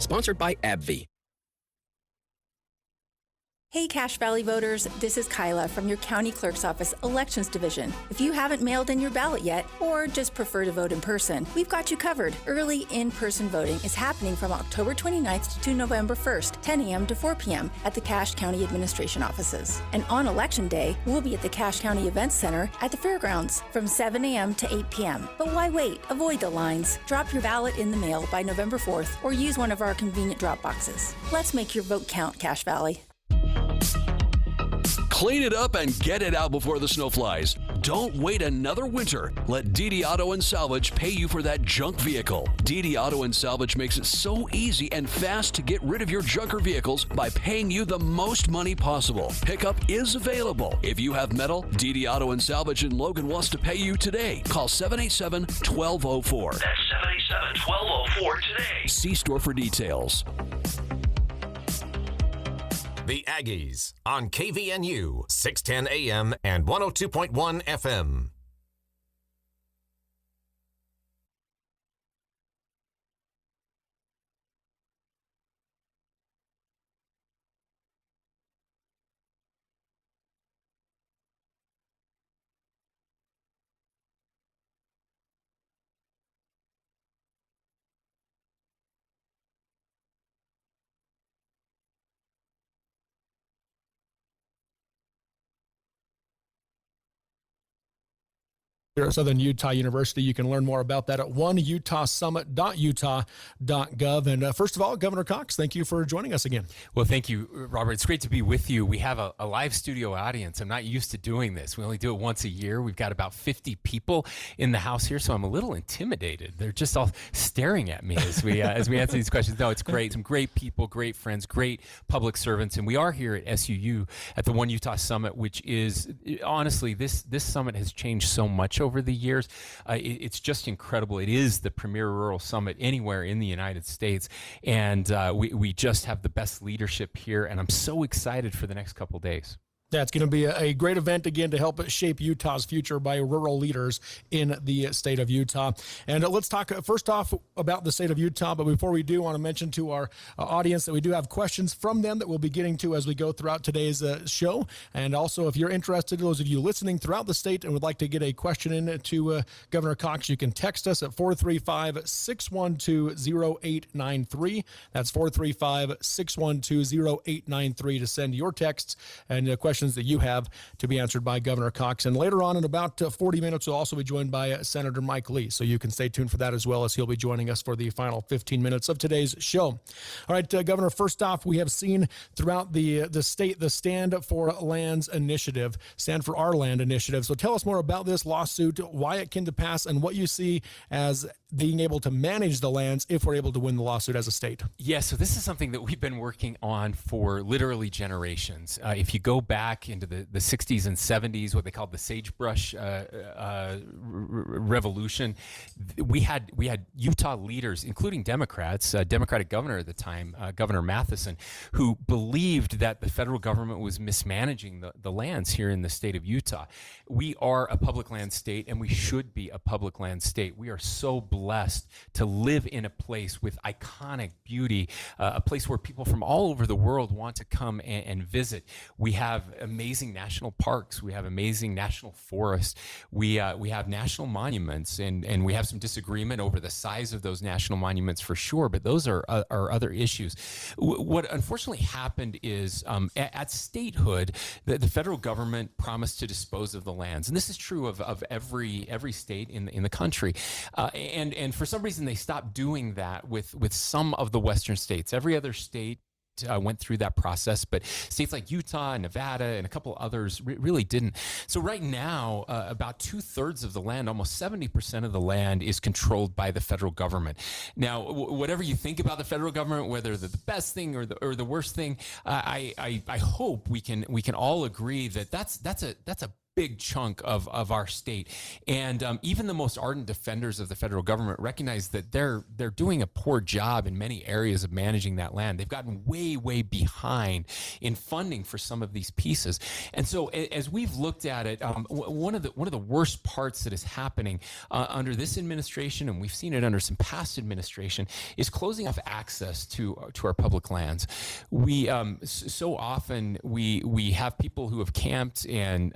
Sponsored by AbbVie. Hey Cache Valley voters, this is Kyla from your County Clerk's Office Elections Division. If you haven't mailed in your ballot yet, or just prefer to vote in person, we've got you covered. Early in-person voting is happening from October 29th to November 1st, 10 a.m. to 4 p.m. at the Cache County Administration offices. And on Election Day, we'll be at the Cache County Events Center at the Fairgrounds from 7 a.m. to 8 p.m. But why wait? Avoid the lines. Drop your ballot in the mail by November 4th or use one of our convenient drop boxes. Let's make your vote count, Cache Valley. Clean it up and get it out before the snow flies. Don't wait another winter. Let DD Auto and Salvage pay you for that junk vehicle. DD Auto and Salvage makes it so easy and fast to get rid of your junker vehicles by paying you the most money possible. Pickup is available. If you have metal, DD Auto and Salvage in Logan wants to pay you today. Call 787-1204. That's 787-1204 today. See store for details. The Aggies on KVNU, 610 AM and 102.1 FM. Here at Southern Utah University. You can learn more about that at oneutahsummit.utah.gov. And first of all, Governor Cox, thank you for joining us again. Well, thank you, Robert. It's great to be with you. We have a live studio audience. I'm not used to doing this. We only do it once a year. We've got about 50 people in the house here, so I'm a little intimidated. They're just all staring at me as we answer these questions. No, it's great. Some great people, great friends, great public servants. And we are here at SUU at the One Utah Summit, which is, honestly, this summit has changed so much over the years. It's just incredible. It is the premier rural summit anywhere in the United States. And we just have the best leadership here. And I'm so excited for the next couple days. Yeah, it's going to be a great event, again, to help shape Utah's future by rural leaders in the state of Utah. And let's talk first off about the state of Utah. But before we do, I want to mention to our audience that we do have questions from them that we'll be getting to as we go throughout today's show. And also, if you're interested, those of you listening throughout the state and would like to get a question in to Governor Cox, you can text us at 435-612-0893. That's 435-612-0893 to send your texts and questions that you have to be answered by Governor Cox. And later on in about 40 minutes, we'll also be joined by Senator Mike Lee. So you can stay tuned for that as well, as he'll be joining us for the final 15 minutes of today's show. All right, Governor, first off, we have seen throughout the state the Stand for Lands initiative, Stand for Our Land initiative. So tell us more about this lawsuit, why it came to pass, and what you see as being able to manage the lands if we're able to win the lawsuit as a state. Yeah, so this is something that we've been working on for literally generations. If you go back into the 60s and 70s, what they called the sagebrush revolution, we had Utah leaders, including Democrats, Democratic governor at the time, Governor Matheson, who believed that the federal government was mismanaging the lands here in the state of Utah. We are a public land state, and we should be a public land state. We are so blessed to live in a place with iconic beauty, a place where people from all over the world want to come and visit. We have amazing national parks. We have amazing national forests. We have national monuments, and we have some disagreement over the size of those national monuments for sure, but those are other issues. What unfortunately happened is at statehood, the federal government promised to dispose of the lands. And this is true of every state in the country. And for some reason, they stopped doing that with some of the western states. Every other state went through that process, but states like Utah and Nevada and a couple others really didn't. So right now, about 2/3 of the land, almost 70% of the land, is controlled by the federal government. Now, whatever you think about the federal government, whether they're the best thing or the worst thing, I hope we can all agree that that's a big chunk of our state. And even the most ardent defenders of the federal government recognize that they're doing a poor job in many areas of managing that land. They've gotten way behind in funding for some of these pieces. And so as we've looked at it, one of the worst parts that is happening under this administration, and we've seen it under some past administration, is closing off access to our public lands. We so often we have people who have camped and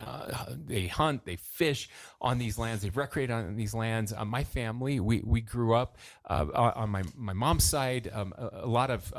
they hunt, they fish on these lands, they've recreated on these lands. My family, we grew up on my mom's side. A lot of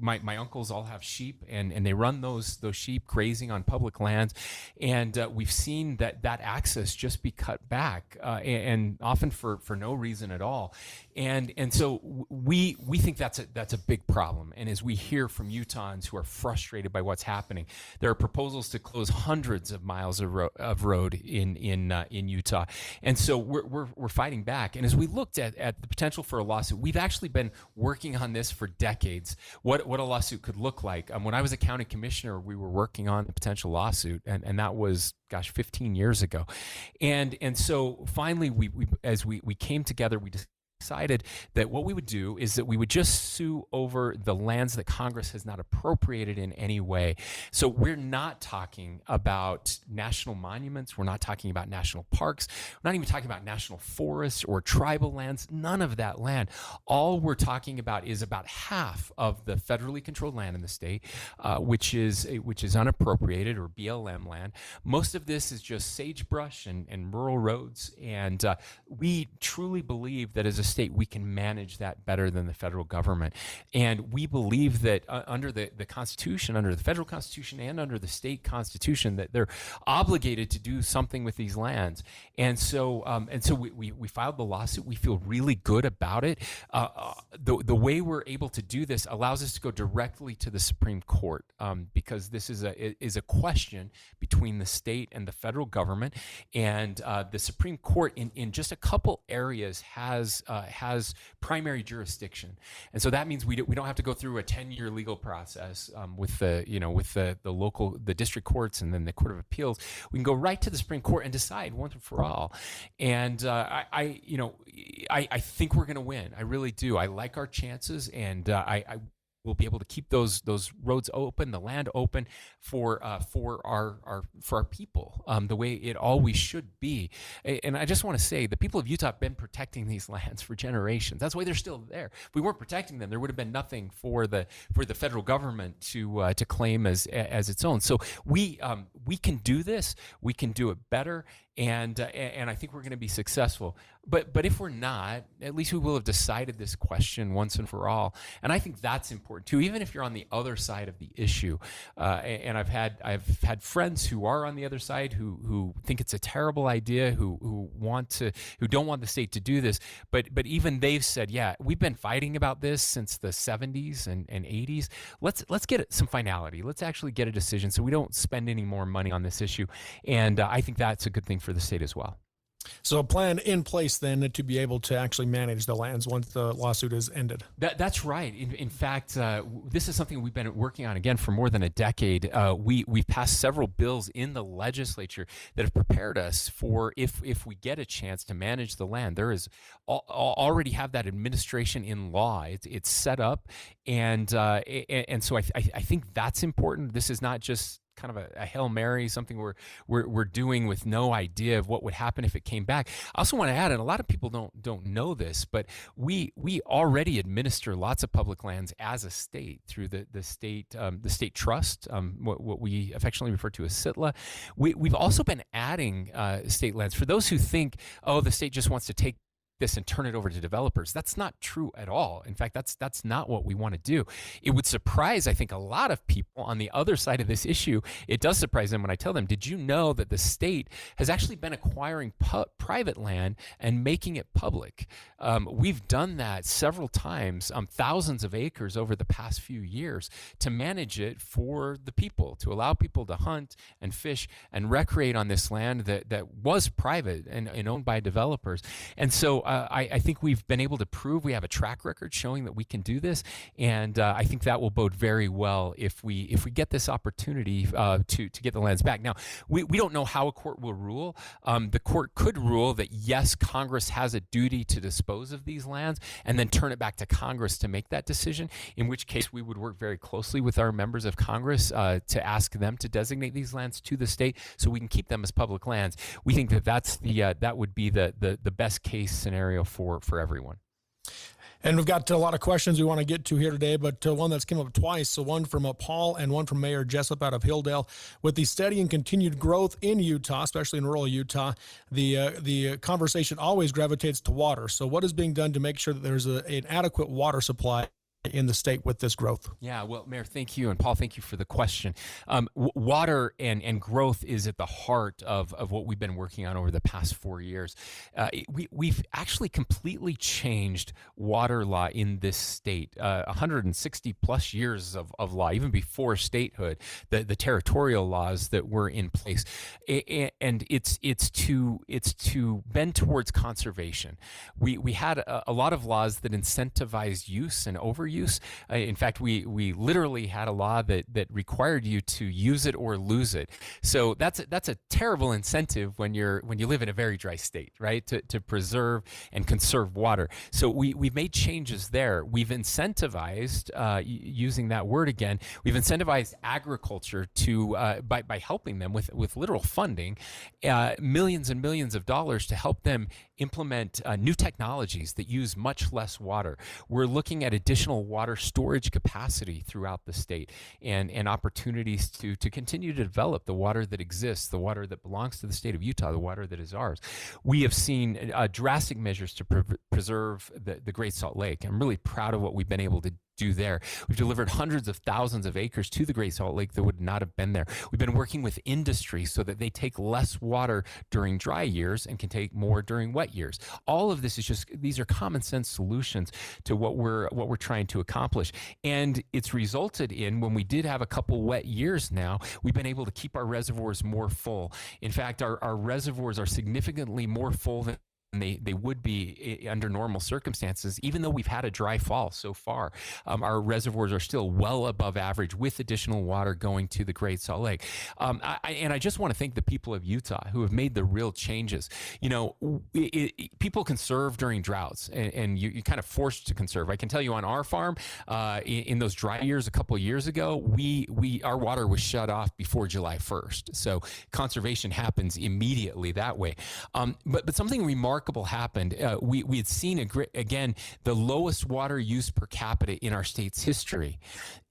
my uncles all have sheep, and they run those sheep grazing on public lands, and we've seen that access just be cut back, and often for no reason at all. And so we think that's a big problem. And as we hear from Utahns who are frustrated by what's happening, there are proposals to close hundreds of miles of road in Utah. And so we're fighting back. And as we looked at the potential for a lawsuit, we've actually been working on this for decades, what a lawsuit could look like. When I was a county commissioner, we were working on a potential lawsuit, and that was 15 years ago. And so finally as we came together, we decided that what we would do is that we would just sue over the lands that Congress has not appropriated in any way. So we're not talking about national monuments. We're not talking about national parks. We're not even talking about national forests or tribal lands. None of that land. All we're talking about is about half of the federally controlled land in the state, which is unappropriated, or BLM land. Most of this is just sagebrush and rural roads. And we truly believe that as a state, we can manage that better than the federal government. And we believe that under the Constitution, under the federal Constitution and under the state Constitution, that they're obligated to do something with these lands. And so we filed the lawsuit. We feel really good about it. The way we're able to do this allows us to go directly to the Supreme Court, because this is a question between the state and the federal government. And the Supreme Court in just a couple areas has primary jurisdiction, and so that means we don't have to go through a 10-year legal process with the district courts and then the Court of Appeals. We can go right to the Supreme Court and decide once and for all. And I think we're going to win. I really do. I like our chances, and I will be able to keep those roads open, the land open for our people, the way it always should be. And I just want to say, the people of Utah have been protecting these lands for generations. That's why they're still there. If we weren't protecting them, there would have been nothing for the federal government to claim as its own. So we can do this. We can do it better. And I think we're going to be successful. But if we're not, at least we will have decided this question once and for all. And I think that's important too, even if you're on the other side of the issue. And I've had friends who are on the other side who think it's a terrible idea, who don't want the state to do this. But even they've said, yeah, we've been fighting about this since the 70s and 80s. Let's get some finality. Let's actually get a decision so we don't spend any more money on this issue. And I think that's a good thing for the state as well. So a plan in place then to be able to actually manage the lands once the lawsuit is ended. That's right. In fact, this is something we've been working on again for more than a decade. We've passed several bills in the legislature that have prepared us for if we get a chance to manage the land. There is already have that administration in law. It's set up, and so I think that's important. This is not just kind of a Hail Mary, something we're doing with no idea of what would happen if it came back. I also want to add, and a lot of people don't know this, but we already administer lots of public lands as a state through the state trust, what we affectionately refer to as SITLA. We've also been adding state lands. For those who think, oh, the state just wants to take this and turn it over to developers. That's not true at all. In fact, that's not what we want to do. It would surprise, I think, a lot of people on the other side of this issue. It does surprise them when I tell them, did you know that the state has actually been acquiring private land and making it public? We've done that several times, thousands of acres over the past few years, to manage it for the people, to allow people to hunt and fish and recreate on this land that was private and owned by developers. And so I think we've been able to prove we have a track record showing that we can do this, and I think that will bode very well if we get this opportunity to get the lands back. Now, we don't know how a court will rule. The court could rule that yes, Congress has a duty to dispose of these lands, and then turn it back to Congress to make that decision, in which case we would work very closely with our members of Congress to ask them to designate these lands to the state so we can keep them as public lands. We think that that would be the best case scenario for everyone. And we've got a lot of questions we want to get to here today, but one that's come up twice. So one from Paul and one from Mayor Jessup out of Hilldale. With the steady and continued growth in Utah, especially in rural Utah, the conversation always gravitates to water. So what is being done to make sure that there's an adequate water supply in the state with this growth? Yeah, well, Mayor, thank you. And Paul, thank you for the question. Water and growth is at the heart of what we've been working on over the past 4 years. We've actually completely changed water law in this state. 160 plus years of law, even before statehood, the territorial laws that were in place. And it's to bend towards conservation. We had a lot of laws that incentivized use and overuse. In fact, we literally had a law that required you to use it or lose it. So that's a terrible incentive when you live in a very dry state, right? To preserve and conserve water. So we've made changes there. We've incentivized, using that word again, we've incentivized agriculture to by helping them with literal funding, millions and millions of dollars to help them implement new technologies that use much less water. We're looking at additional water storage capacity throughout the state and opportunities to continue to develop the water that exists, the water that belongs to the state of Utah, the water that is ours. We have seen drastic measures to preserve the Great Salt Lake. I'm really proud of what we've been able to do there. We've delivered hundreds of thousands of acres to the Great Salt Lake that would not have been there. We've been working with industry so that they take less water during dry years and can take more during wet years. All of this is these are common sense solutions to what we're trying to accomplish. And it's resulted in, when we did have a couple wet years now, we've been able to keep our reservoirs more full. In fact, our reservoirs are significantly more full than they would be under normal circumstances. Even though we've had a dry fall so far, our reservoirs are still well above average with additional water going to the Great Salt Lake. I just want to thank the people of Utah who have made the real changes. You know, people conserve during droughts, and you're kind of forced to conserve. I can tell you on our farm, in those dry years a couple of years ago, our water was shut off before July 1st. So conservation happens immediately that way. But something remarkable happened. We had seen again the lowest water use per capita in our state's history.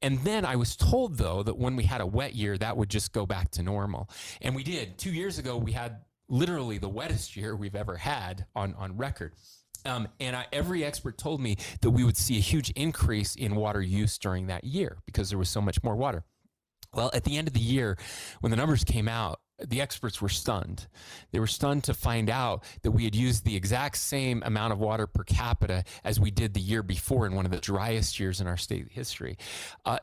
And then I was told, though, that when we had a wet year, that would just go back to normal. And we did. 2 years ago, we had literally the wettest year we've ever had on record. Every expert told me that we would see a huge increase in water use during that year because there was so much more water. Well, at the end of the year, when the numbers came out, the experts were stunned. They were stunned to find out that we had used the exact same amount of water per capita as we did the year before in one of the driest years in our state history.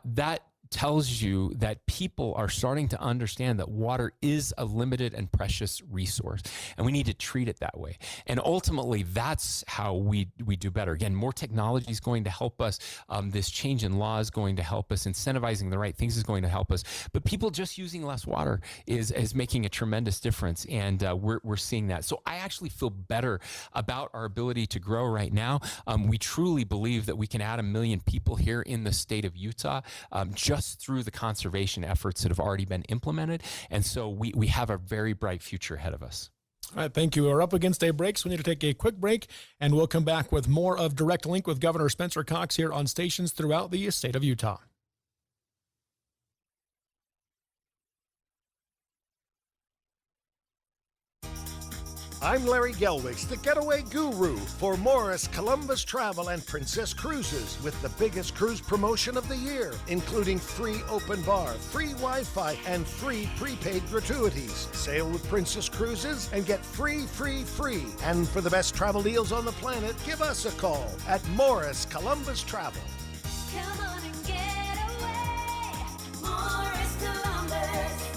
That tells you that people are starting to understand that water is a limited and precious resource, and we need to treat it that way. And ultimately, that's how we do better. Again, more technology is going to help us. This change in law is going to help us. Incentivizing the right things is going to help us. But people just using less water is making a tremendous difference, and we're seeing that. So I actually feel better about our ability to grow right now. We truly believe that we can add 1 million people here in the state of Utah just through the conservation efforts that have already been implemented. And so we have a very bright future ahead of us. All right, thank you. We're up against a break, so we need to take a quick break, and we'll come back with more of Direct Link with Governor Spencer Cox here on stations throughout the state of Utah. I'm Larry Gelwix, the getaway guru for Morris Columbus Travel and Princess Cruises, with the biggest cruise promotion of the year, including free open bar, free Wi-Fi, and free prepaid gratuities. Sail with Princess Cruises and get free. And for the best travel deals on the planet, give us a call at Morris Columbus Travel. Come on and get away, Morris Columbus.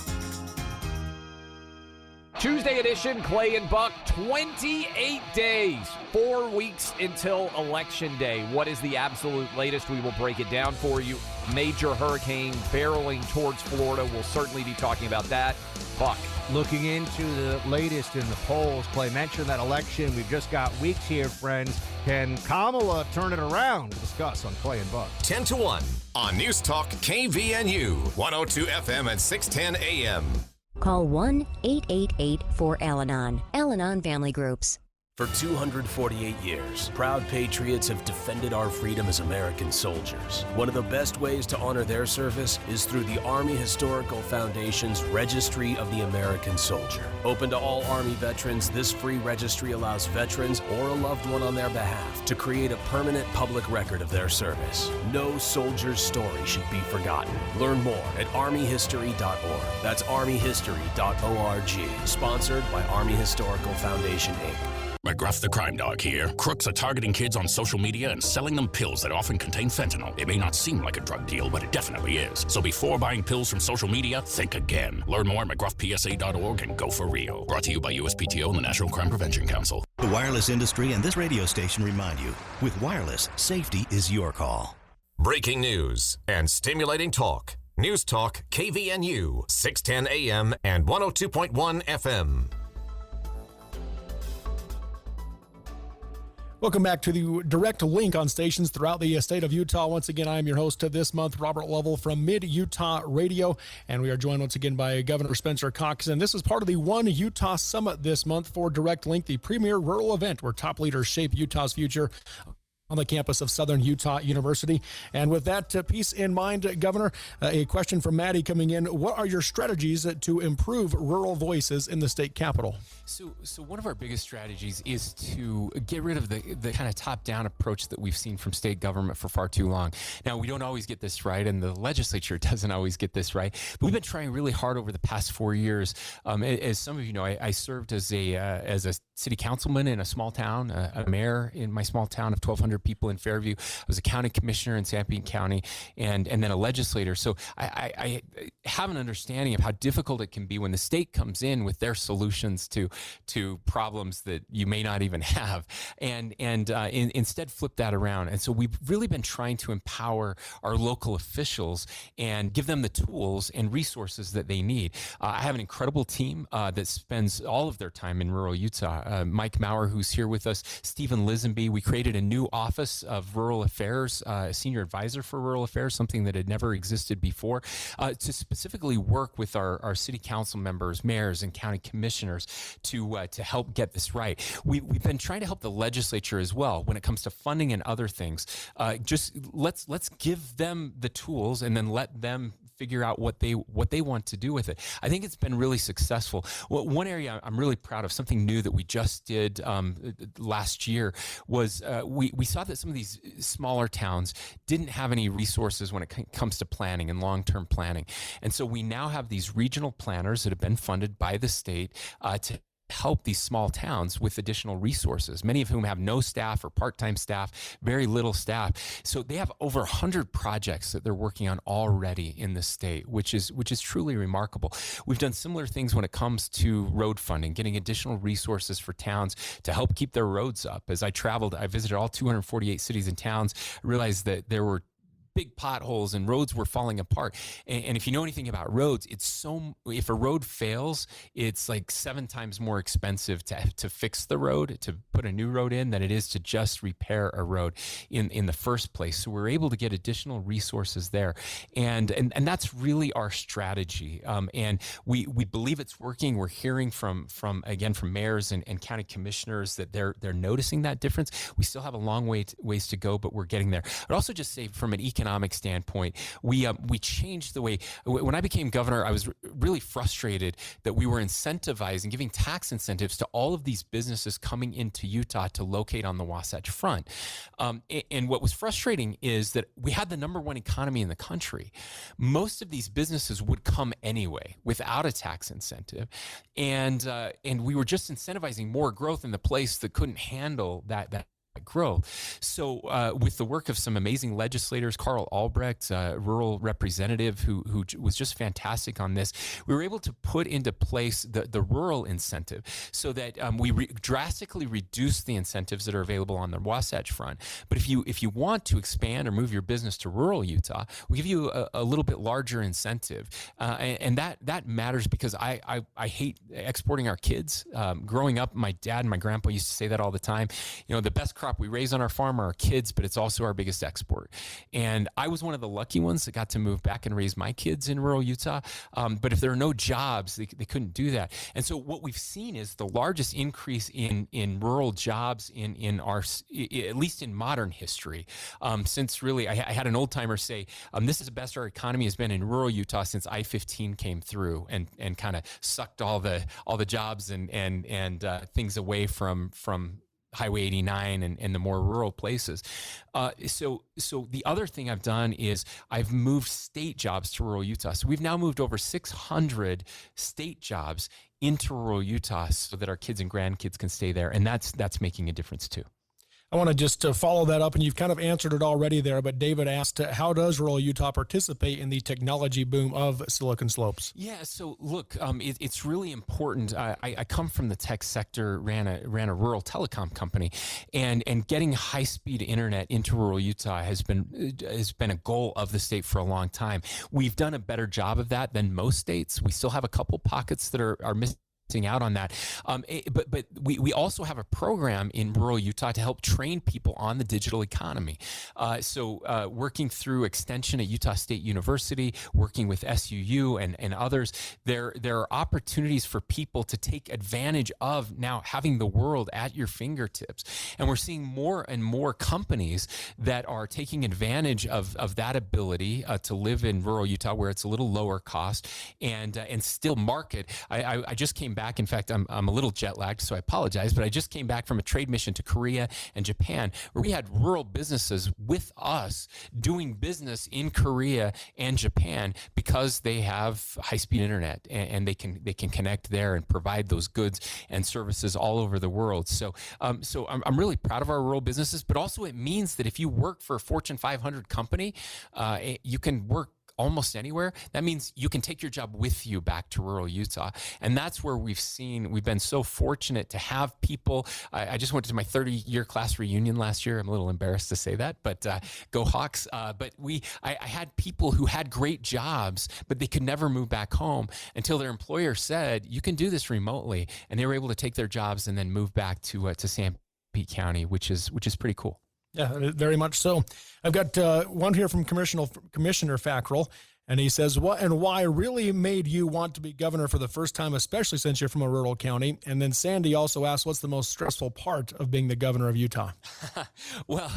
Tuesday edition, Clay and Buck, 28 days, 4 weeks until Election Day. What is the absolute latest? We will break it down for you. Major hurricane barreling towards Florida. We'll certainly be talking about that. Buck. Looking into the latest in the polls, Clay mentioned that election. We've just got weeks here, friends. Can Kamala turn it around? We'll discuss on Clay and Buck. 10 to 1 on News Talk KVNU, 102 FM and 610 AM. Call 1-888-4-ALANON. Al-Anon Family Groups. For 248 years, proud patriots have defended our freedom as American soldiers. One of the best ways to honor their service is through the Army Historical Foundation's Registry of the American Soldier. Open to all Army veterans, this free registry allows veterans or a loved one on their behalf to create a permanent public record of their service. No soldier's story should be forgotten. Learn more at armyhistory.org. That's armyhistory.org. Sponsored by Army Historical Foundation, Inc. McGruff the Crime Dog here. Crooks are targeting kids on social media and selling them pills that often contain fentanyl. It may not seem like a drug deal, but it definitely is. So before buying pills from social media, think again. Learn more at McGruffPSA.org and go for real. Brought to you by USPTO and the National Crime Prevention Council. The wireless industry and this radio station remind you, with wireless, safety is your call. Breaking news and stimulating talk. News Talk KVNU, 610 AM and 102.1 FM. Welcome back to the Direct Link on stations throughout the state of Utah. Once again, I am your host this month, Robert Lovell from Mid-Utah Radio, and we are joined once again by Governor Spencer Cox. And this is part of the One Utah Summit this month for Direct Link, the premier rural event where top leaders shape Utah's future on the campus of Southern Utah University. And with that piece in mind, Governor, a question from Maddie coming in. What are your strategies to improve rural voices in the state capitol? So one of our biggest strategies is to get rid of the kind of top-down approach that we've seen from state government for far too long. Now, we don't always get this right, and the legislature doesn't always get this right, but we've been trying really hard over the past 4 years. As some of you know, I served as a city councilman in a small town, a mayor in my small town of 1,200 people in Fairview. I was a county commissioner in Sanpete County, and then a legislator. So I have an understanding of how difficult it can be when the state comes in with their solutions to problems that you may not even have, and instead flip that around. And so we've really been trying to empower our local officials and give them the tools and resources that they need. I have an incredible team that spends all of their time in rural Utah. Mike Maurer, who's here with us, Stephen Lisenby. We created a new office of rural affairs, a senior advisor for rural affairs, something that had never existed before, to specifically work with our city council members, mayors, and county commissioners to help get this right. We've been trying to help the legislature as well when it comes to funding and other things. Just let's give them the tools and then let them figure out what they want to do with it. I think it's been really successful. Well, one area I'm really proud of, something new that we just did last year, was we saw that some of these smaller towns didn't have any resources when it comes to planning and long-term planning. And so we now have these regional planners that have been funded by the state to help these small towns with additional resources, many of whom have no staff or part-time staff, very little staff. So they have over 100 projects that they're working on already in the state, which is truly remarkable. We've done similar things when it comes to road funding, getting additional resources for towns to help keep their roads up. As I traveled, I visited all 248 cities and towns, realized that there were big potholes and roads were falling apart. And if you know anything about roads, if a road fails, it's like 7 times more expensive to fix the road, to put a new road in, than it is to just repair a road in the first place. So we're able to get additional resources there. And that's really our strategy. And we believe it's working. We're hearing from mayors and county commissioners that they're noticing that difference. We still have a long ways to go, but we're getting there. I'd also just say, from an economic standpoint, we changed the way. When I became governor, I was really frustrated that we were incentivizing, giving tax incentives to all of these businesses coming into Utah to locate on the Wasatch Front. And what was frustrating is that we had the #1 economy in the country. Most of these businesses would come anyway without a tax incentive, and we were just incentivizing more growth in the place that couldn't handle that growth. So with the work of some amazing legislators, Carl Albrecht, rural representative who was just fantastic on this, we were able to put into place the rural incentive so that we drastically reduce the incentives that are available on the Wasatch Front. But if you want to expand or move your business to rural Utah, we give you a little bit larger incentive. And that matters because I hate exporting our kids. Growing up, my dad and my grandpa used to say that all the time. The best crop we raise on our farm are our kids, but it's also our biggest export. And I was one of the lucky ones that got to move back and raise my kids in rural Utah. But if there are no jobs, they couldn't do that. And so what we've seen is the largest increase in rural jobs in our, at least in modern history, since really, I had an old timer say, this is the best our economy has been in rural Utah since I-15 came through and kind of sucked all the jobs and things away from Highway 89 and the more rural places. So the other thing I've done is I've moved state jobs to rural Utah. So we've now moved over 600 state jobs into rural Utah so that our kids and grandkids can stay there. And that's making a difference too. I want to just follow that up, and you've kind of answered it already there, but David asked, how does rural Utah participate in the technology boom of Silicon Slopes? Yeah, so look, it's really important. I come from the tech sector, ran a rural telecom company, and getting high-speed internet into rural Utah has been a goal of the state for a long time. We've done a better job of that than most states. We still have a couple pockets that are missing out on that. But we also have a program in rural Utah to help train people on the digital economy. So working through extension at Utah State University, working with SUU and others, there are opportunities for people to take advantage of now having the world at your fingertips. And we're seeing more and more companies that are taking advantage of that ability to live in rural Utah where it's a little lower cost and still market. I just came back. In fact, I'm a little jet lagged, so I apologize, but I just came back from a trade mission to Korea and Japan where we had rural businesses with us doing business in Korea and Japan because they have high-speed internet and they can connect there and provide those goods and services all over the world. So I'm really proud of our rural businesses, but also it means that if you work for a Fortune 500 company, you can work almost anywhere. That means you can take your job with you back to rural Utah. And that's where we've been so fortunate to have people. I just went to my 30-year class reunion last year. I'm a little embarrassed to say that, but go Hawks. But I had people who had great jobs, but they could never move back home until their employer said, you can do this remotely. And they were able to take their jobs and then move back to San Pete County, which is pretty cool. Yeah, very much so. I've got one here from Commissioner Fackrell, and he says, what and why really made you want to be governor for the first time, especially since you're from a rural county? And then Sandy also asked, what's the most stressful part of being the governor of Utah? Well,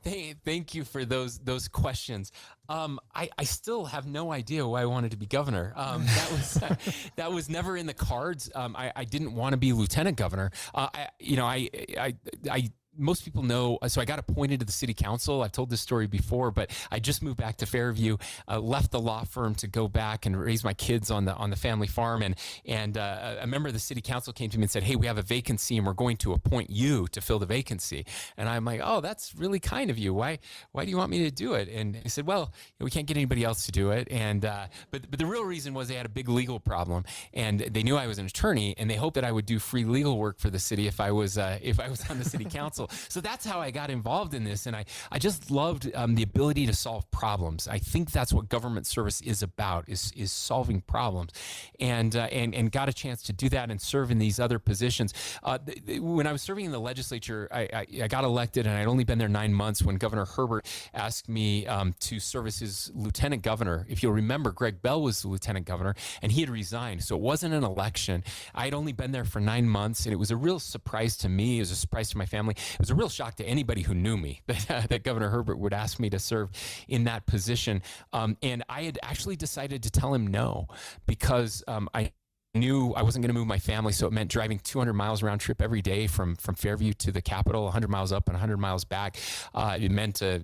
thank you for those questions. I still have no idea why I wanted to be governor. That was never in the cards. I didn't want to be lieutenant governor. Most people know, so I got appointed to the city council. I've told this story before, but I just moved back to Fairview, left the law firm to go back and raise my kids on the family farm. And a member of the city council came to me and said, hey, we have a vacancy and we're going to appoint you to fill the vacancy. And I'm like, oh, that's really kind of you. Why do you want me to do it? And he said, well, we can't get anybody else to do it. And but the real reason was they had a big legal problem, and they knew I was an attorney, and they hoped that I would do free legal work for the city if I was on the city council. So that's how I got involved in this, and I just loved the ability to solve problems. I think that's what government service is about, is solving problems, and got a chance to do that and serve in these other positions. When I was serving in the legislature, I got elected, and I'd only been there 9 months when Governor Herbert asked me to serve as his lieutenant governor. If you'll remember, Greg Bell was the lieutenant governor, and he had resigned, so it wasn't an election. I had only been there for 9 months, and it was a real surprise to me. It was a surprise to my family. It was a real shock to anybody who knew me that Governor Herbert would ask me to serve in that position. And I had actually decided to tell him no, because I knew I wasn't going to move my family, so it meant driving 200 miles round trip every day from Fairview to the Capitol, 100 miles up and 100 miles back. It meant a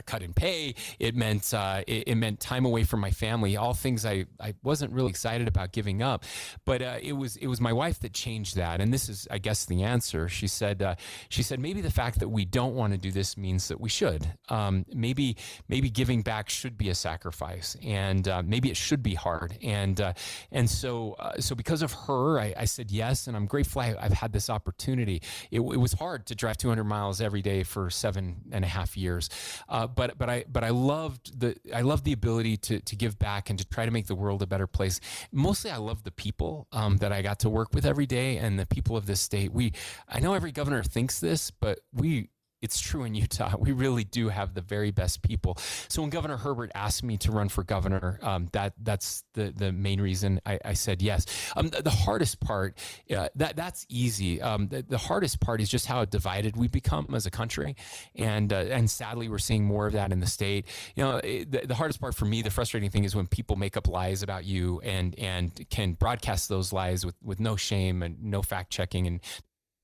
cut in pay. It meant time away from my family. All things I wasn't really excited about giving up. But it was my wife that changed that, and this is, I guess, the answer. She said maybe the fact that we don't want to do this means that we should. Maybe giving back should be a sacrifice, and maybe it should be hard. And so because of her, I said yes, and I'm grateful I've had this opportunity. It was hard to drive 200 miles every day for 7.5 years, but I loved the ability to give back and to try to make the world a better place. Mostly, I love the people that I got to work with every day, and the people of this state. I know every governor thinks this, but it's true in Utah. We really do have the very best people. So when Governor Herbert asked me to run for governor, that's the main reason I said yes. The hardest part, that's easy. The hardest part is just how divided we've become as a country, and sadly we're seeing more of that in the state. The hardest part for me, the frustrating thing, is when people make up lies about you and can broadcast those lies with no shame and no fact checking, and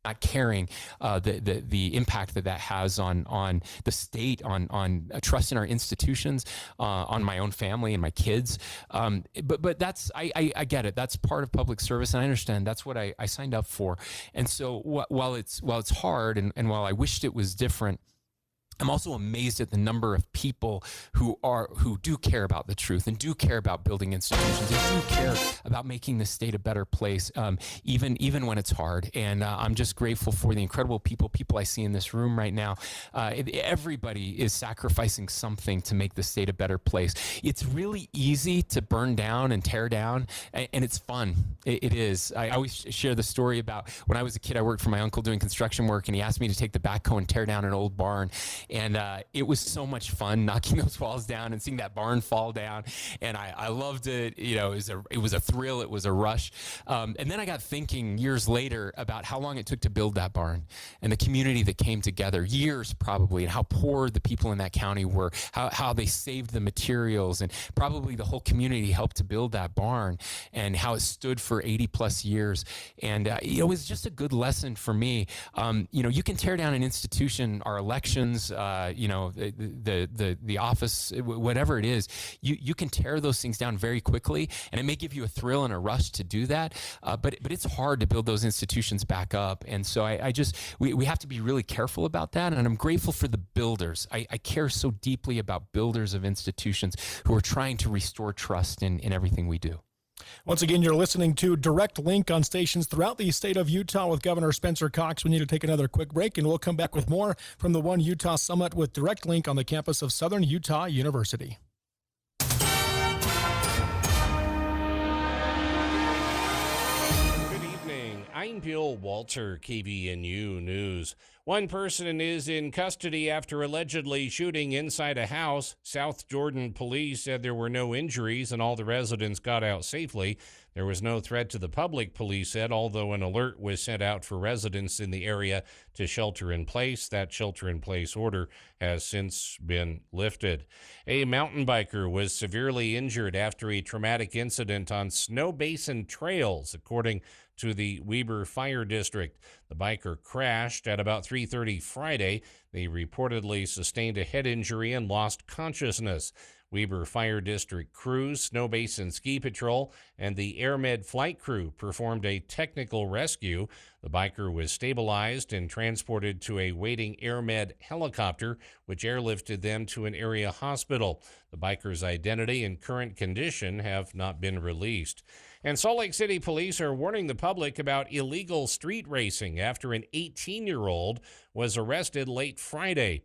not caring the impact that has on the state, on trust in our institutions, on my own family and my kids. But that's I get it. That's part of public service, and I understand. That's what I signed up for. And so while it's hard, and while I wished it was different, I'm also amazed at the number of people who do care about the truth and do care about building institutions and do care about making the state a better place, even when it's hard. And I'm just grateful for the incredible people I see in this room right now. Everybody is sacrificing something to make the state a better place. It's really easy to burn down and tear down, and it's fun. It is. I always share the story about when I was a kid. I worked for my uncle doing construction work, and he asked me to take the backhoe and tear down an old barn. And it was so much fun knocking those walls down and seeing that barn fall down. And I loved it. It was a thrill. It was a rush. And then I got thinking years later about how long it took to build that barn and the community that came together, years probably, and how poor the people in that county were, how they saved the materials, and probably the whole community helped to build that barn, and how it stood for 80 plus years. And it was just a good lesson for me. You can tear down an institution, our elections, the office, whatever it is, you can tear those things down very quickly, and it may give you a thrill and a rush to do that. But it's hard to build those institutions back up. And so we have to be really careful about that. And I'm grateful for the builders. I care so deeply about builders of institutions who are trying to restore trust in everything we do. Once again, you're listening to Direct Link on stations throughout the state of Utah with Governor Spencer Cox. We need to take another quick break, and we'll come back with more from the One Utah Summit with Direct Link on the campus of Southern Utah University. Good evening. I'm Bill Walter, KVNU News. One person is in custody after allegedly shooting inside a house. South Jordan police said there were no injuries and all the residents got out safely. There was no threat to the public, police said, although an alert was sent out for residents in the area to shelter in place. That shelter-in-place order has since been lifted. A mountain biker was severely injured after a traumatic incident on Snow Basin trails, according to the Weber Fire District. The biker crashed at about 3:30 Friday. They reportedly sustained a head injury and lost consciousness. Weber Fire District crews, Snow Basin Ski Patrol, and the AirMed flight crew performed a technical rescue. The biker was stabilized and transported to a waiting AirMed helicopter, which airlifted them to an area hospital. The biker's identity and current condition have not been released. And Salt Lake City police are warning the public about illegal street racing after an 18-year-old was arrested late Friday.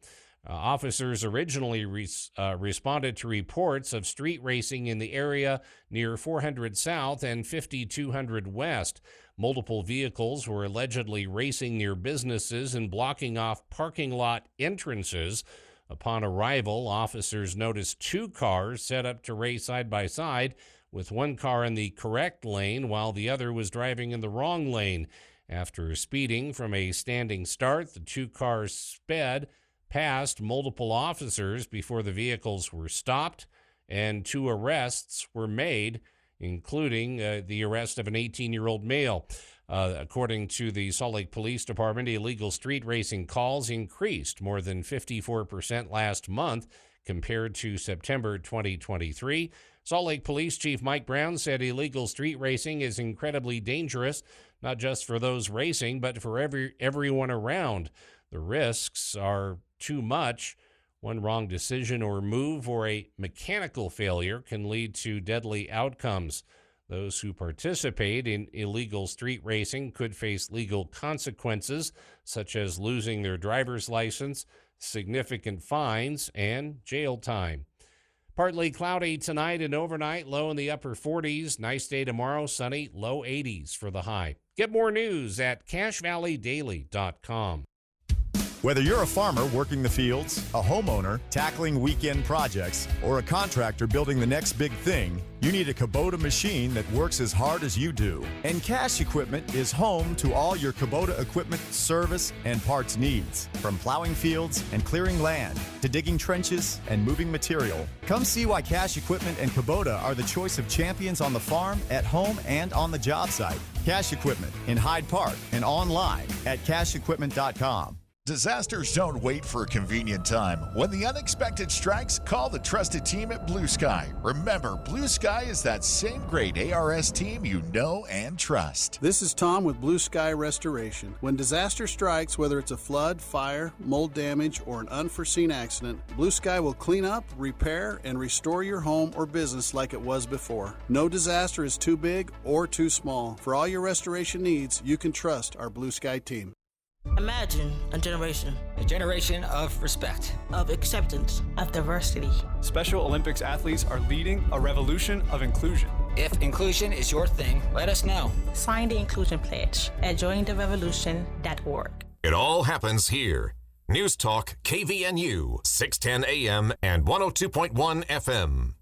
Officers originally responded to reports of street racing in the area near 400 South and 5200 West. Multiple vehicles were allegedly racing near businesses and blocking off parking lot entrances. Upon arrival, officers noticed two cars set up to race side by side, with one car in the correct lane while the other was driving in the wrong lane. After speeding from a standing start, the two cars sped past multiple officers before the vehicles were stopped and two arrests were made. including the arrest of an 18-year-old male. According to the Salt Lake Police Department, illegal street racing calls increased more than 54% last month compared to September 2023. Salt Lake Police Chief Mike Brown said illegal street racing is incredibly dangerous, not just for those racing, but for everyone around. The risks are too much. One wrong decision or move or a mechanical failure can lead to deadly outcomes. Those who participate in illegal street racing could face legal consequences, such as losing their driver's license, significant fines, and jail time. Partly cloudy tonight and overnight, low in the upper 40s. Nice day tomorrow, sunny, low 80s for the high. Get more news at CashValleyDaily.com. Whether you're a farmer working the fields, a homeowner tackling weekend projects, or a contractor building the next big thing, you need a Kubota machine that works as hard as you do. And Cash Equipment is home to all your Kubota equipment, service, and parts needs. From plowing fields and clearing land to digging trenches and moving material. Come see why Cash Equipment and Kubota are the choice of champions on the farm, at home, and on the job site. Cash Equipment in Hyde Park and online at cashequipment.com. Disasters don't wait for a convenient time. When the unexpected strikes, call the trusted team at Blue Sky. Remember, Blue Sky is that same great ARS team you know and trust. This is Tom with Blue Sky Restoration. When disaster strikes, whether it's a flood, fire, mold damage, or an unforeseen accident, Blue Sky will clean up, repair, and restore your home or business like it was before. No disaster is too big or too small. For all your restoration needs, you can trust our Blue Sky team. Imagine a generation. A generation of respect. Of acceptance. Of diversity. Special Olympics athletes are leading a revolution of inclusion. If inclusion is your thing, let us know. Sign the Inclusion Pledge at jointherevolution.org. It all happens here. News Talk KVNU, 610 AM and 102.1 FM.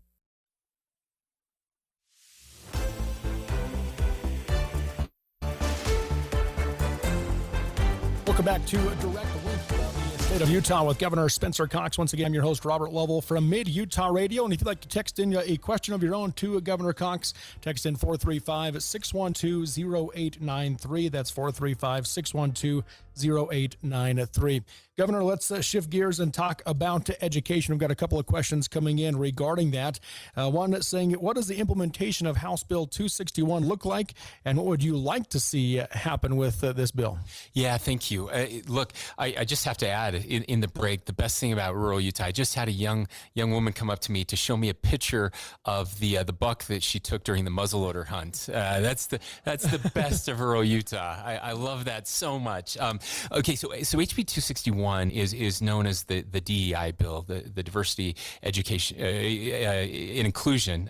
Welcome back to Direct Link from the state of Utah with Governor Spencer Cox. Once again, I'm your host, Robert Lovell from Mid-Utah Radio. And if you'd like to text in a question of your own to Governor Cox, text in 435-612-0893. That's 435-612-0893. Governor, let's shift gears and talk about education. We've got a couple of questions coming in regarding that. One saying, what does the implementation of House Bill 261 look like, and what would you like to see happen with this bill? Yeah, thank you. Look, I just have to add in the break, the best thing about rural Utah, I just had a young woman come up to me to show me a picture of the buck that she took during the muzzleloader hunt. That's the best of rural Utah. I love that so much. Okay, so HB 261 is known as the DEI bill, the Diversity, Education, and Inclusion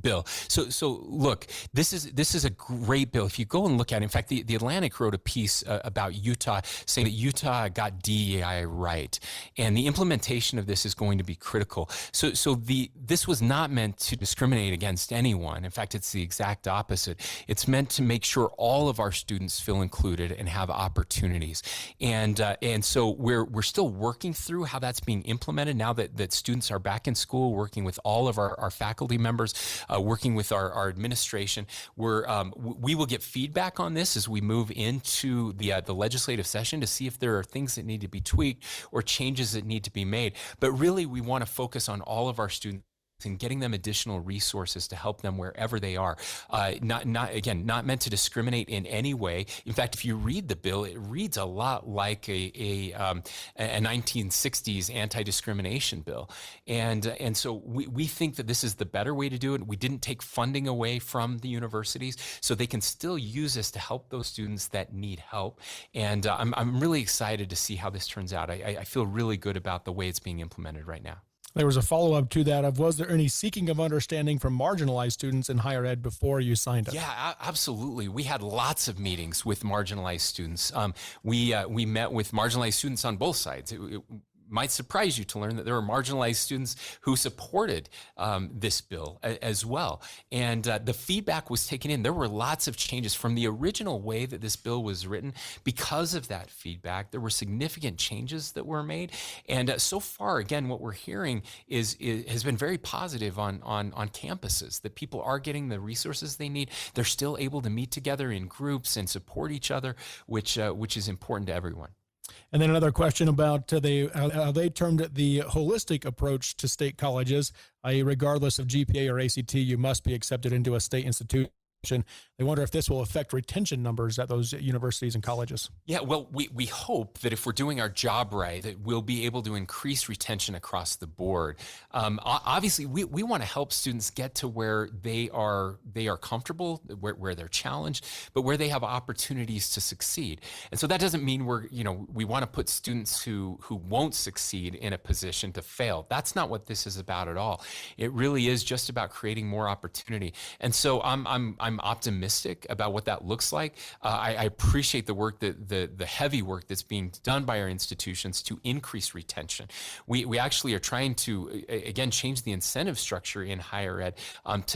bill. So look, this is a great bill. If you go and look at it, in fact, the Atlantic wrote a piece about Utah saying that Utah got DEI right, and the implementation of this is going to be critical. So this was not meant to discriminate against anyone. In fact, it's the exact opposite. It's meant to make sure all of our students feel included and have opportunities. And so we're still working through how that's being implemented now that students are back in school, working with all of our faculty members, working with our administration. We will get feedback on this as we move into the legislative session to see if there are things that need to be tweaked or changes that need to be made. But really, we want to focus on all of our students and getting them additional resources to help them wherever they are. Not meant to discriminate in any way. In fact, if you read the bill, it reads a lot like a 1960s anti-discrimination bill. And so we think that this is the better way to do it. We didn't take funding away from the universities, so they can still use this to help those students that need help. And I'm really excited to see how this turns out. I feel really good about the way it's being implemented right now. There was a follow-up to that of, was there any seeking of understanding from marginalized students in higher ed before you signed up? Yeah, absolutely. We had lots of meetings with marginalized students. We met with marginalized students on both sides. might surprise you to learn that there were marginalized students who supported this bill as well. And the feedback was taken in. There were lots of changes from the original way that this bill was written. Because of that feedback, there were significant changes that were made. And so far, again, what we're hearing has been very positive on campuses, that people are getting the resources they need. They're still able to meet together in groups and support each other, which is important to everyone. And then another question about how they termed it the holistic approach to state colleges, i.e. regardless of GPA or ACT, you must be accepted into a state institution. They wonder if this will affect retention numbers at those universities and colleges. Yeah, well, we hope that if we're doing our job right, that we'll be able to increase retention across the board. Obviously, we want to help students get to where they are comfortable, where they're challenged, but where they have opportunities to succeed. And so that doesn't mean we want to put students who won't succeed in a position to fail. That's not what this is about at all. It really is just about creating more opportunity. And so I'm optimistic about what that looks like. I appreciate the work the heavy work that's being done by our institutions to increase retention. We actually are trying to again change the incentive structure in higher ed.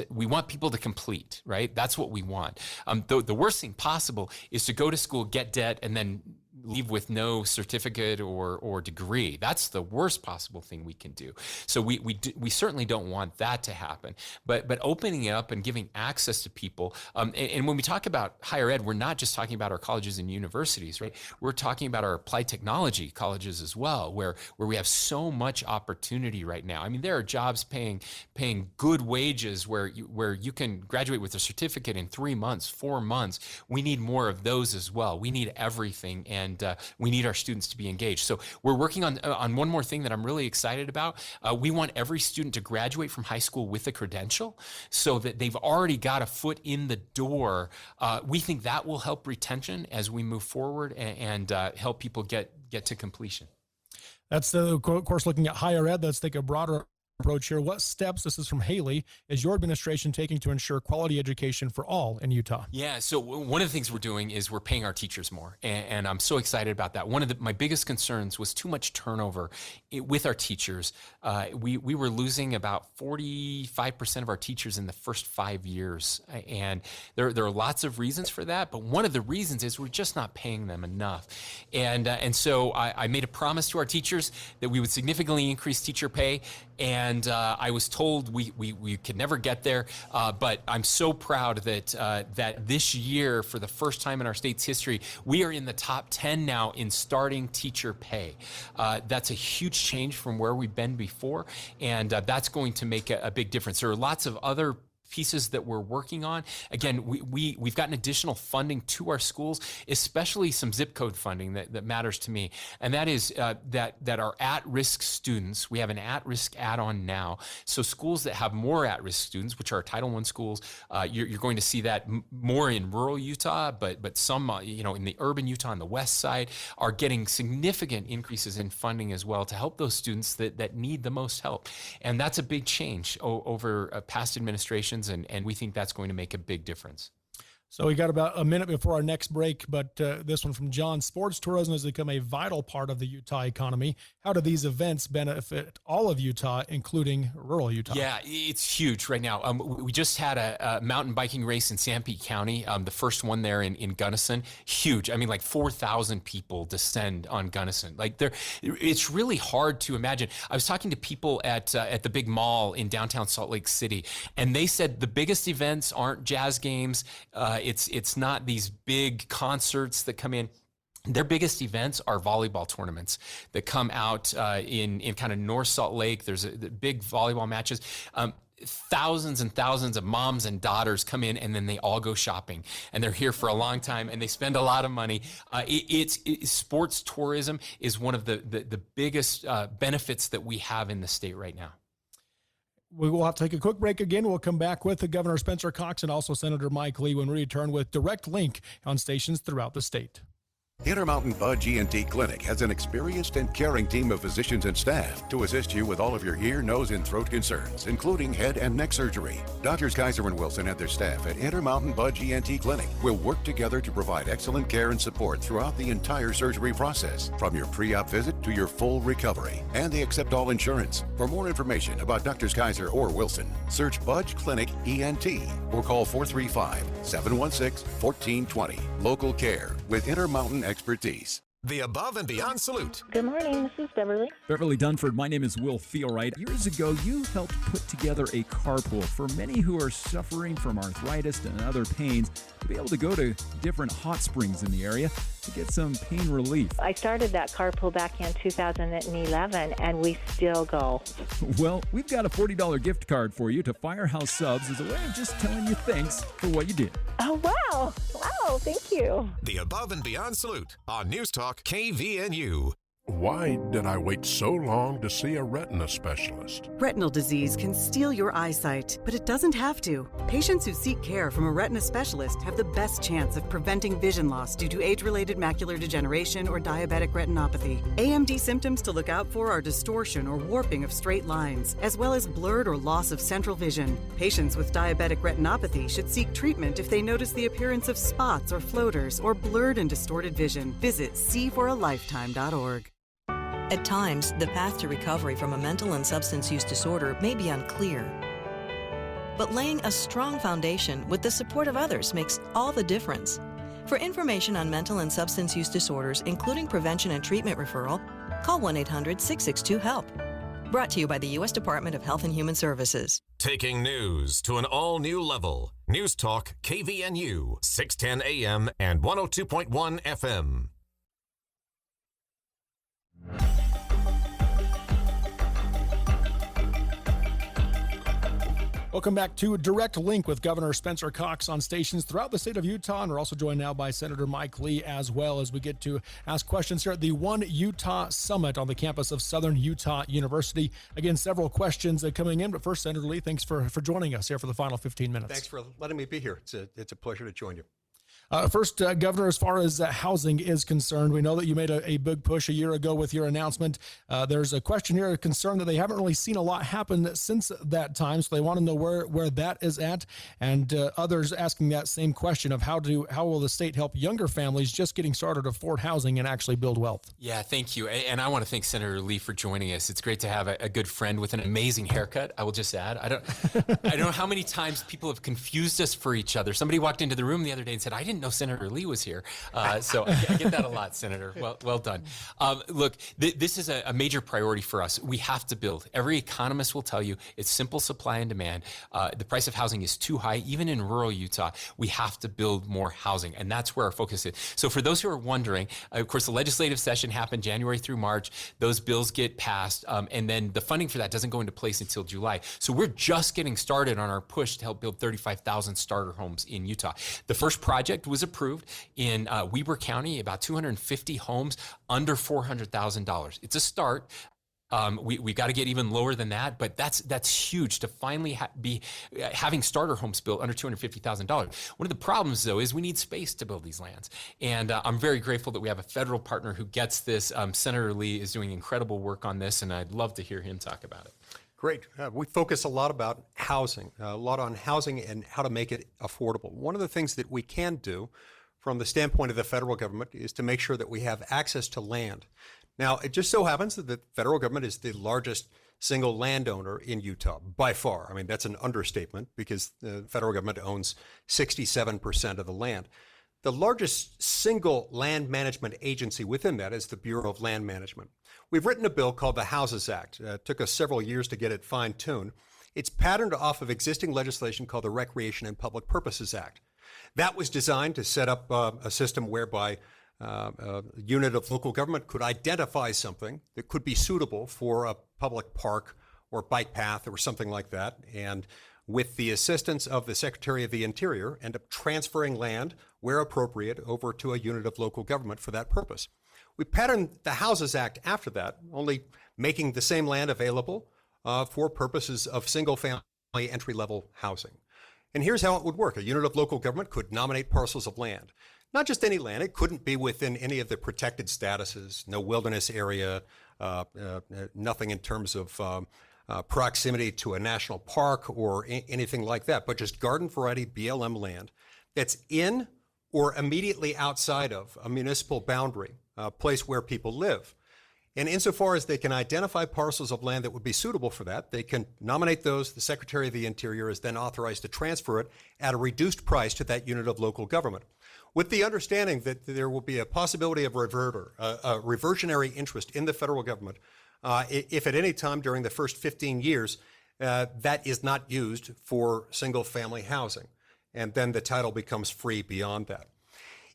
We want people to complete, right? That's what we want. The worst thing possible is to go to school, get debt, and then leave with no certificate or degree. That's the worst possible thing we can do. So we certainly don't want that to happen. But opening it up and giving access to people, and when we talk about higher ed, we're not just talking about our colleges and universities, right? We're talking about our applied technology colleges as well, where we have so much opportunity right now. I mean, there are jobs paying good wages where you can graduate with a certificate in 3 months, 4 months. We need more of those as well. We need everything, and we need our students to be engaged. So we're working on one more thing that I'm really excited about. We want every student to graduate from high school with a credential so that they've already got a foot in the door. We think that will help retention as we move forward and help people get to completion. That's, of course, looking at higher ed. Let's take a broader approach here. What steps, this is from Haley, is your administration taking to ensure quality education for all in Utah? Yeah, so one of the things we're doing is we're paying our teachers more, and I'm so excited about that. One of my biggest concerns was too much turnover with our teachers. We were losing about 45% of our teachers in the first 5 years, and there are lots of reasons for that, but one of the reasons is we're just not paying them enough. And so I made a promise to our teachers that we would significantly increase teacher pay, and I was told we could never get there, but I'm so proud that this year, for the first time in our state's history, we are in the top 10 now in starting teacher pay. That's a huge change from where we've been before, and that's going to make a big difference. There are lots of other pieces that we're working on. Again, we've gotten additional funding to our schools, especially some zip code funding that matters to me. And that is that our at-risk students, we have an at-risk add-on now. So schools that have more at-risk students, which are Title I schools, you're going to see that more in rural Utah, but some in the urban Utah on the west side are getting significant increases in funding as well to help those students that need the most help. And that's a big change over past administrations. And we think that's going to make a big difference. So we got about a minute before our next break, but this one from John. Sports tourism has become a vital part of the Utah economy. How do these events benefit all of Utah, including rural Utah? Yeah, it's huge right now. We just had a mountain biking race in Sanpete County, the first one there in Gunnison. Huge. I mean, like 4,000 people descend on Gunnison. It's really hard to imagine. I was talking to people at the big mall in downtown Salt Lake City, and they said the biggest events aren't jazz games. It's not these big concerts that come in. Their biggest events are volleyball tournaments that come out in kind of North Salt Lake. There's the big volleyball matches. Thousands and thousands of moms and daughters come in, and then they all go shopping, and they're here for a long time, and they spend a lot of money. Sports tourism is one of the biggest benefits that we have in the state right now. We will have to take a quick break again. We'll come back with Governor Spencer Cox and also Senator Mike Lee when we return with Direct Link on stations throughout the state. Intermountain Budge ENT Clinic has an experienced and caring team of physicians and staff to assist you with all of your ear, nose, and throat concerns, including head and neck surgery. Doctors Kaiser and Wilson and their staff at Intermountain Budge ENT Clinic will work together to provide excellent care and support throughout the entire surgery process, from your pre-op visit to your full recovery. And they accept all insurance. For more information about Doctors Kaiser or Wilson, search Budge Clinic ENT or call 435-716-1420. Local care with Intermountain expertise. The Above and Beyond Salute. Good morning, this is Beverly. Beverly Dunford, my name is Will Feelright. Years ago, you helped put together a carpool for many who are suffering from arthritis and other pains to be able to go to different hot springs in the area to get some pain relief. I started that carpool back in 2011, and we still go. Well, we've got a $40 gift card for you to Firehouse Subs as a way of just telling you thanks for what you did. Oh, wow. Wow, thank you. The Above and Beyond Salute on News Talk KVNU. Why did I wait so long to see a retina specialist? Retinal disease can steal your eyesight, but it doesn't have to. Patients who seek care from a retina specialist have the best chance of preventing vision loss due to age-related macular degeneration or diabetic retinopathy. AMD symptoms to look out for are distortion or warping of straight lines, as well as blurred or loss of central vision. Patients with diabetic retinopathy should seek treatment if they notice the appearance of spots or floaters or blurred and distorted vision. Visit seeforalifetime.org. At times, the path to recovery from a mental and substance use disorder may be unclear. But laying a strong foundation with the support of others makes all the difference. For information on mental and substance use disorders, including prevention and treatment referral, call 1-800-662-HELP. Brought to you by the U.S. Department of Health and Human Services. Taking news to an all-new level. News Talk KVNU, 610 AM and 102.1 FM. Welcome back to Direct Link with Governor Spencer Cox on stations throughout the state of Utah. And we're also joined now by Senator Mike Lee as well as we get to ask questions here at the One Utah Summit on the campus of Southern Utah University. Again, several questions coming in. But first, Senator Lee, thanks for joining us here for the final 15 minutes. Thanks for letting me be here. It's a pleasure to join you. First, Governor, as far as housing is concerned, we know that you made a big push a year ago with your announcement. There's a question here, a concern that they haven't really seen a lot happen since that time, so they want to know where that is at, and others asking that same question of how will the state help younger families just getting started to afford housing and actually build wealth? Yeah, thank you. And I want to thank Senator Lee for joining us. It's great to have a good friend with an amazing haircut, I will just add. I don't know how many times people have confused us for each other. Somebody walked into the room the other day and said, I didn't know Senator Lee was here. So I get that a lot, Senator. Well done. Look, this is a major priority for us. We have to build. Every economist will tell you it's simple supply and demand. The price of housing is too high, even in rural Utah. We have to build more housing, and that's where our focus is. So for those who are wondering, of course, the legislative session happened January through March. Those bills get passed, and then the funding for that doesn't go into place until July. So we're just getting started on our push to help build 35,000 starter homes in Utah. The first project was approved in Weber County, about 250 homes under $400,000. It's a start. We got to get even lower than that, but that's huge to finally be having starter homes built under $250,000. One of the problems, though, is we need space to build these lands, and I'm very grateful that we have a federal partner who gets this. Senator Lee is doing incredible work on this, and I'd love to hear him talk about it. Great. We focus a lot about housing, a lot on housing and how to make it affordable. One of the things that we can do from the standpoint of the federal government is to make sure that we have access to land. Now, it just so happens that the federal government is the largest single landowner in Utah by far. I mean, that's an understatement because the federal government owns 67% of the land. The largest single land management agency within that is the Bureau of Land Management. We've written a bill called the Houses Act. It took us several years to get it fine-tuned. It's patterned off of existing legislation called the Recreation and Public Purposes Act. That was designed to set up a system whereby a unit of local government could identify something that could be suitable for a public park or bike path or something like that, and with the assistance of the Secretary of the Interior, end up transferring land where appropriate over to a unit of local government for that purpose. We patterned the Houses Act after that, only making the same land available for purposes of single-family entry-level housing. And here's how it would work. A unit of local government could nominate parcels of land. not just any land. It couldn't be within any of the protected statuses, no wilderness area, nothing in terms of proximity to a national park or anything like that, but just garden variety BLM land that's in or immediately outside of a municipal boundary, a place where people live. And insofar as they can identify parcels of land that would be suitable for that, they can nominate those. The Secretary of the Interior is then authorized to transfer it at a reduced price to that unit of local government, with the understanding that there will be a possibility of a reversionary interest in the federal government if at any time during the first 15 years that is not used for single-family housing. And then the title becomes free beyond that.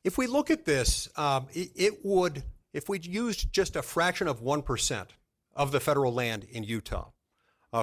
If we look at this, if we used just a fraction of 1% of the federal land in Utah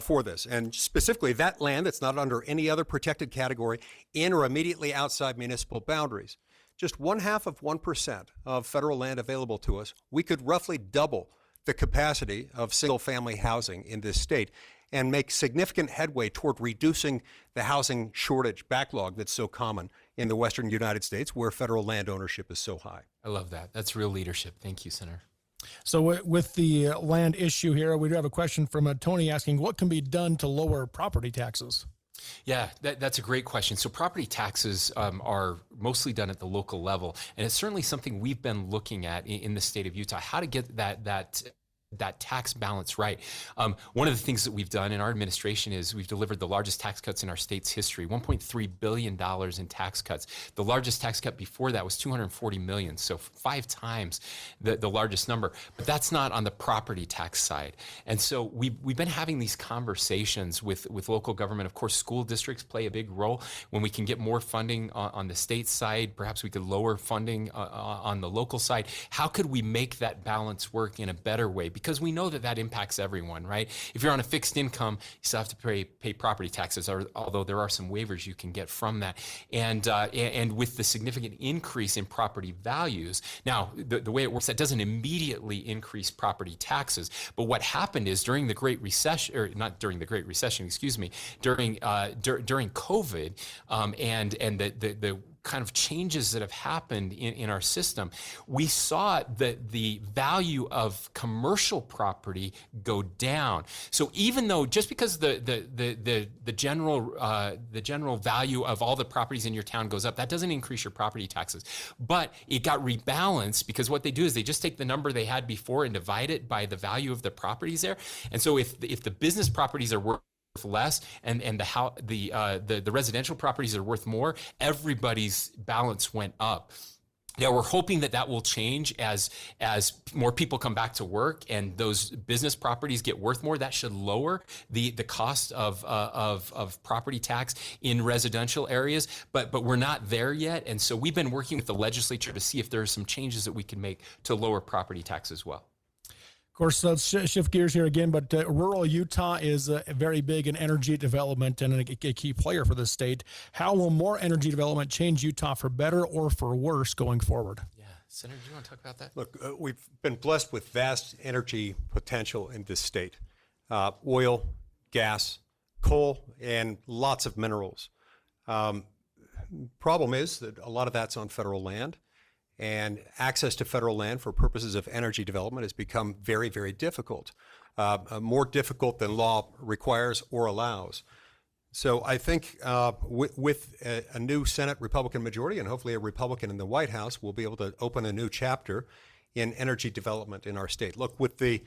for this, and specifically that land that's not under any other protected category in or immediately outside municipal boundaries, just 0.5% of federal land available to us, we could roughly double the capacity of single-family housing in this state and make significant headway toward reducing the housing shortage backlog that's so common in the western United States, where federal land ownership is so high. I love that. That's real leadership. Thank you, Senator. So with the land issue here, we do have a question from Tony asking, what can be done to lower property taxes? Yeah, that's a great question. So property taxes are mostly done at the local level, and it's certainly something we've been looking at in the state of Utah, how to get that tax balance right. One of the things that we've done in our administration is we've delivered the largest tax cuts in our state's history, $1.3 billion in tax cuts. The largest tax cut before that was $240 million, so 5 times the largest number. But that's not on the property tax side. And so we've been having these conversations with local government. Of course, school districts play a big role. When we can get more funding on the state side, perhaps we could lower funding on the local side. How could we make that balance work in a better way? Because we know that impacts everyone, right? If you're on a fixed income, you still have to pay property taxes, although there are some waivers you can get from that. And with the significant increase in property values, now the way it works, that doesn't immediately increase property taxes. But what happened is during the Great Recession, or not during the Great Recession, excuse me, during COVID, and the kind of changes that have happened in our system, we saw the value of commercial property go down. So even though just because the general value of all the properties in your town goes up, that doesn't increase your property taxes. But it got rebalanced because what they do is they just take the number they had before and divide it by the value of the properties there. And so if the business properties are worth less and the residential properties are worth more, everybody's balance went up. Now we're hoping that will change as more people come back to work and those business properties get worth more. That should lower the cost of property tax in residential areas, but we're not there yet. And so we've been working with the legislature to see if there are some changes that we can make to lower property tax as well. Of course, let's shift gears here again, but rural Utah is very big in energy development and a key player for the state. How will more energy development change Utah for better or for worse going forward? Yeah, Senator, do you want to talk about that? Look, we've been blessed with vast energy potential in this state. Oil, gas, coal, and lots of minerals. Problem is that a lot of that's on federal land. And access to federal land for purposes of energy development has become very, very difficult, more difficult than law requires or allows. So I think with a new Senate Republican majority and hopefully a Republican in the White House, we'll be able to open a new chapter in energy development in our state. Look, with the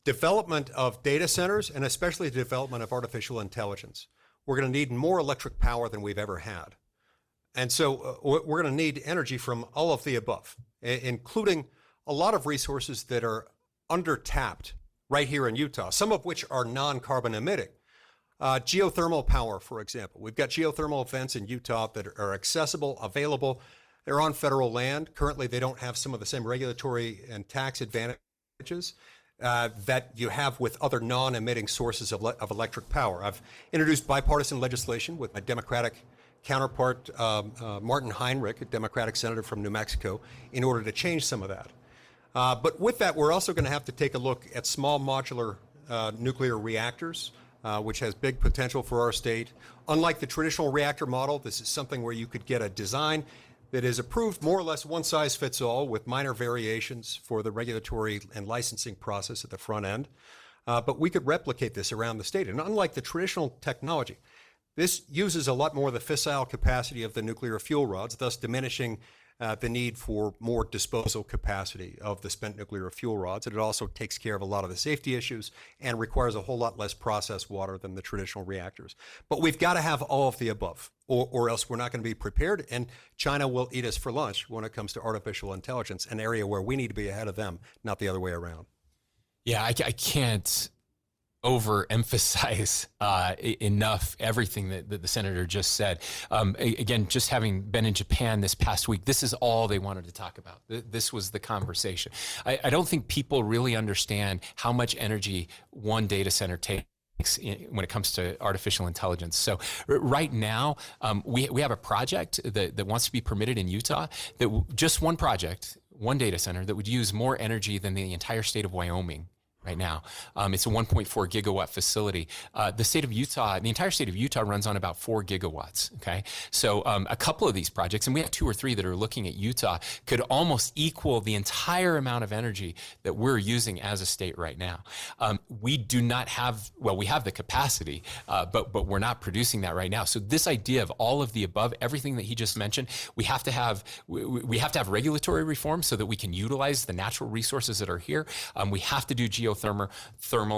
development of data centers and especially the development of artificial intelligence, we're going to need more electric power than we've ever had. And so we're going to need energy from all of the above, including a lot of resources that are under-tapped right here in Utah, some of which are non-carbon emitting. Geothermal power, for example. We've got geothermal vents in Utah that are accessible, available. They're on federal land. Currently, they don't have some of the same regulatory and tax advantages that you have with other non-emitting sources of electric power. I've introduced bipartisan legislation with my Democratic counterpart, Martin Heinrich, a Democratic senator from New Mexico, in order to change some of that. But with that, we're also going to have to take a look at small modular nuclear reactors, which has big potential for our state. Unlike the traditional reactor model, this is something where you could get a design that is approved more or less one size fits all with minor variations for the regulatory and licensing process at the front end. But we could replicate this around the state. And unlike the traditional technology, this uses a lot more of the fissile capacity of the nuclear fuel rods, thus diminishing the need for more disposal capacity of the spent nuclear fuel rods. And it also takes care of a lot of the safety issues and requires a whole lot less processed water than the traditional reactors. But we've got to have all of the above, or else we're not going to be prepared. And China will eat us for lunch when it comes to artificial intelligence, an area where we need to be ahead of them, not the other way around. Yeah, I can't overemphasize enough everything that the senator just said. Again, just having been in Japan this past week, this is all they wanted to talk about. This was the conversation. I don't think people really understand how much energy one data center takes when it comes to artificial intelligence. So right now, we have a project that wants to be permitted in Utah, just one project, one data center that would use more energy than the entire state of Wyoming right now. It's a 1.4 gigawatt facility. The state of Utah, the entire state of Utah runs on about 4 gigawatts. Okay. So a couple of these projects, and we have 2 or 3 that are looking at Utah, could almost equal the entire amount of energy that we're using as a state right now. We do not have, well, we have the capacity, but we're not producing that right now. So this idea of all of the above, everything that he just mentioned, we have to have regulatory reform so that we can utilize the natural resources that are here. We have to do geothermal,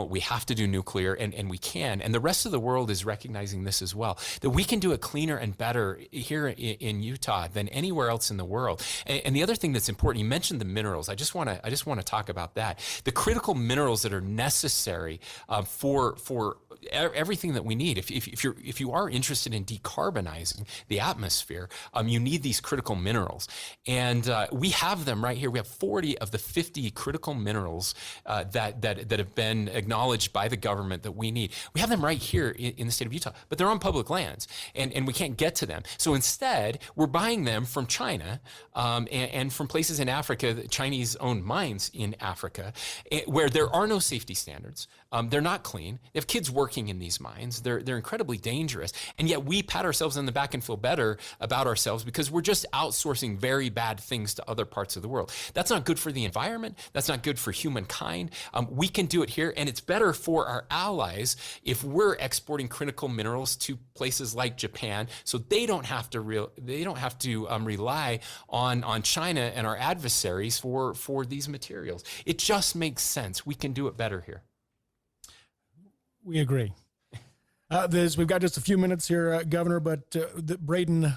we have to do nuclear, and we can. And the rest of the world is recognizing this as well, that we can do it cleaner and better here in Utah than anywhere else in the world. And the other thing that's important, you mentioned the minerals. I just want to talk about that. The critical minerals that are necessary for everything that we need. If you are interested in decarbonizing the atmosphere, you need these critical minerals, and we have them right here. We have 40 of the 50 critical minerals that have been acknowledged by the government that we need. We have them right here in the state of Utah, but they're on public lands, and we can't get to them. So instead, we're buying them from China and from places in Africa, Chinese-owned mines in Africa, where there are no safety standards. They're not clean. They have kids working in these mines. They're incredibly dangerous. And yet we pat ourselves on the back and feel better about ourselves because we're just outsourcing very bad things to other parts of the world. That's not good for the environment. That's not good for humankind. We can do it here, and it's better for our allies if we're exporting critical minerals to places like Japan, so they don't have to rely on China and our adversaries for these materials. It just makes sense. We can do it better here. We agree. We've got just a few minutes here, Governor, but Braden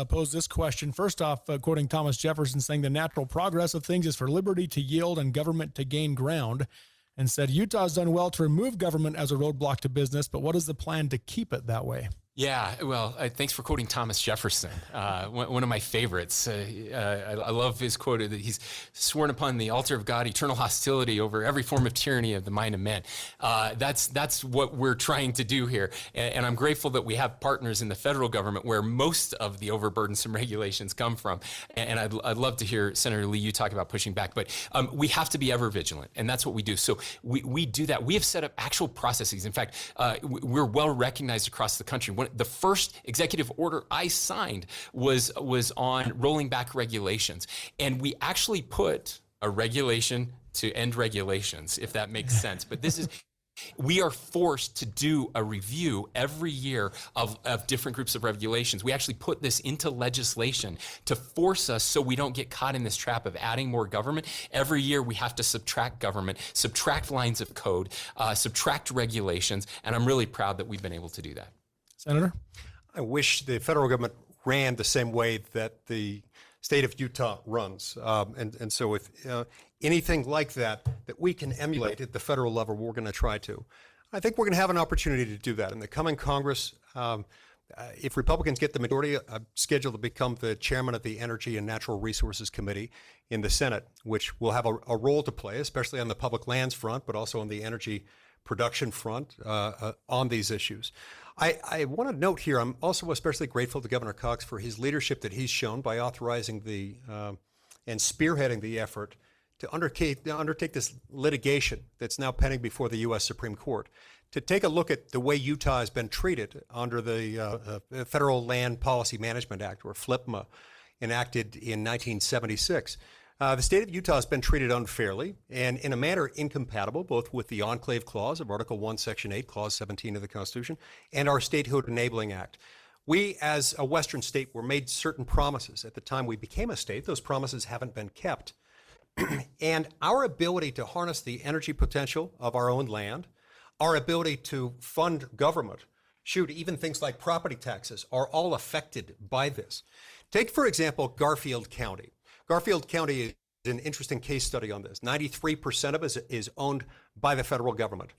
posed this question. First off, quoting Thomas Jefferson, saying the natural progress of things is for liberty to yield and government to gain ground, and said Utah's done well to remove government as a roadblock to business, but what is the plan to keep it that way? Yeah, well, thanks for quoting Thomas Jefferson, one of my favorites. I love his quote that he's sworn upon the altar of God eternal hostility over every form of tyranny of the mind of men. That's what we're trying to do here. And I'm grateful that we have partners in the federal government where most of the overburdensome regulations come from. And I'd love to hear, Senator Lee, you talk about pushing back. But we have to be ever vigilant, and that's what we do. So we do that. We have set up actual processes. In fact, we're well recognized across the country. The first executive order I signed was on rolling back regulations. And we actually put a regulation to end regulations, if that makes sense. But we are forced to do a review every year of different groups of regulations. We actually put this into legislation to force us so we don't get caught in this trap of adding more government. Every year we have to subtract government, subtract lines of code, subtract regulations, and I'm really proud that we've been able to do that. Senator? I wish the federal government ran the same way that the state of Utah runs. And so if anything like that we can emulate at the federal level, we're going to try to. I think we're going to have an opportunity to do that. In the coming Congress, if Republicans get the majority, I'm scheduled to become the chairman of the Energy and Natural Resources Committee in the Senate, which will have a role to play, especially on the public lands front, but also on the energy production front on these issues. I want to note here, I'm also especially grateful to Governor Cox for his leadership that he's shown by authorizing and spearheading the effort to undertake this litigation that's now pending before the U.S. Supreme Court, to take a look at the way Utah has been treated under the Federal Land Policy Management Act, or FLPMA, enacted in 1976. The state of Utah has been treated unfairly and in a manner incompatible both with the Enclave Clause of Article 1, Section 8, Clause 17 of the Constitution, and our Statehood Enabling Act. We, as a Western state, were made certain promises at the time we became a state. Those promises haven't been kept. And our ability to harness the energy potential of our own land, our ability to fund government, even things like property taxes are all affected by this. Take, for example, Garfield County. Garfield County is an interesting case study on this. 93% of it is owned by the federal government.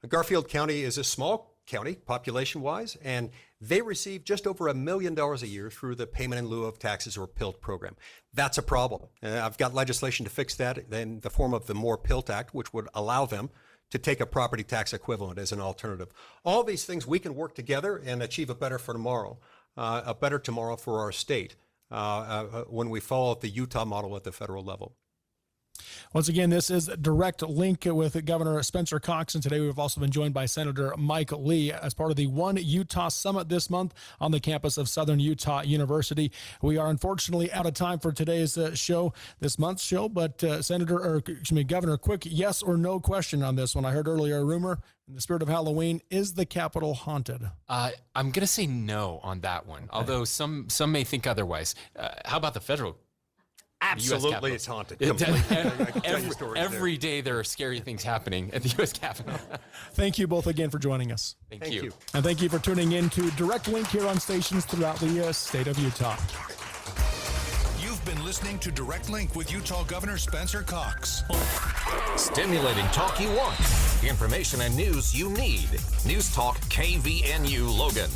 Garfield County is a small county, population-wise, and they receive just over $1 million a year through the Payment in Lieu of Taxes, or PILT program. That's a problem. I've got legislation to fix that in the form of the More PILT Act, which would allow them to take a property tax equivalent as an alternative. All these things, we can work together and achieve a better tomorrow for our state. When we follow the Utah model at the federal level. Once again, this is Direct Link with Governor Spencer Cox, and today we've also been joined by Senator Mike Lee as part of the One Utah Summit this month on the campus of Southern Utah University. We are unfortunately out of time for today's show, this month's show, but Governor, quick yes or no question on this one. I heard earlier a rumor, in the spirit of Halloween, is the Capitol haunted? I'm going to say no on that one, okay. Although some may think otherwise. How about the federal? Absolutely, it's haunted. Every day there are scary things happening at the U.S. Capitol. Thank you both again for joining us. Thank you. And thank you for tuning in to Direct Link here on stations throughout the state of Utah. You've been listening to Direct Link with Utah Governor Spencer Cox. Stimulating talk you want. Information and news you need. News Talk KVNU Logan.